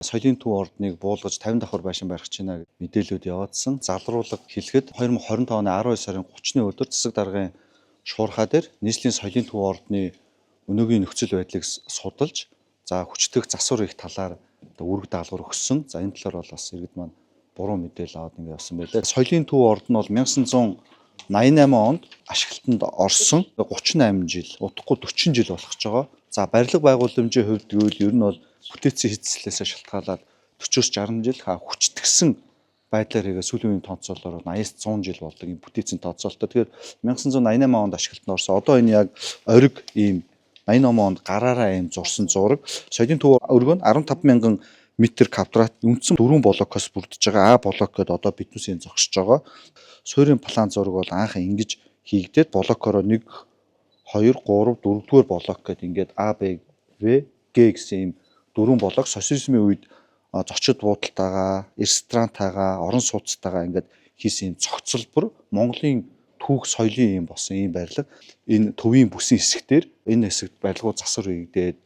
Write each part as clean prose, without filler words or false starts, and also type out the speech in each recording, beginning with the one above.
Соёлын төв ордныг буулгаж 50 давхар байшин барих гэж байна гэж мэдээлүүд яваадсан. Залруулга хэлэхэд 2025 оны 12 сарын 30-ны өдөр засаг даргын шуурхай дээр нийслэлийн соёлын төв ордны өнөөгийн нөхцөл байдлыг судалж, за хүчтэй засвар их талаар үүрэг даалгавар өгсөн. За энэ талаар бол бас иргэд маань буруу мэдээлэл аваад ингэ явсан байлаа. Соёлын төв орд нь бол 1988 онд ашиглалтанд орсон. 38 жил, удахгүй 40 жил болох ч байгаа. За барилга байгууламжийн хувьд гэвэл ер нь бол бүтээцийн хэсцлээсээ шалтгаалаад 40-60 жил хүчтгсэн байдлаар хийгээ сүүлийн үеийн тооцоололоор 80-100 жил болдог юм бүтээцийн тооцоололтой. Тэгэхээр 1988 онд ашиглалтанд орсон. Одоо энэ яг ориг ийм 88 онд гараараа ийм зурсан зураг. Соёлын төв өргөө нь 15,000 метр квадрат үндсэн 4 блокоос бүрдэж байгаа. А блок гэдээ одоо биднээс энэ зогсож байгаа. Суурийн план зураг бол анх ингэж хийгдээд блокороо 1 2 3 4-р блок гэдэг ингээд А, Б, В, Г гэсэн ийм 4 блок социализмын үед зочид буудалтайгаа, ресторантайгаа, орон сууцтайгаа ингээд хийсэн ийм цогцлбор Монголын түүх соёлын юм болсон ийм барилга. Энэ төвийн бүсийн хэсгээр энэ хэсэгт барилгууд засвар хийгдээд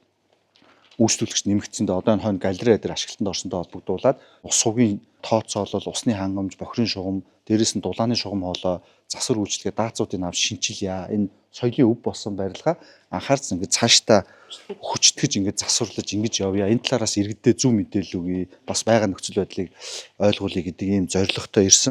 үйлчлүүлэгч нэмэгдсэндээ одоо энэ хойно галерей дээр ашиглалтанд орсонтой холбогдуулаад ус сугийн тооцоолол, усны хангамж, бохирын шугам, дээрээс нь дулааны шугам хоолой засвар үйлчлэгээ даацуудын авч шинчилъя. Энэ соёлын өв болсон барилга анхаарц ингээд цаашдаа хүчтгэж ингээд засварлаж ингэж явъя. Энэ талаараас иргэдэд зөв мэдээлэл өгье. Бас байгаа нөхцөл байдлыг ойлгуулъя гэдэг ийм зорилготой ирсэн.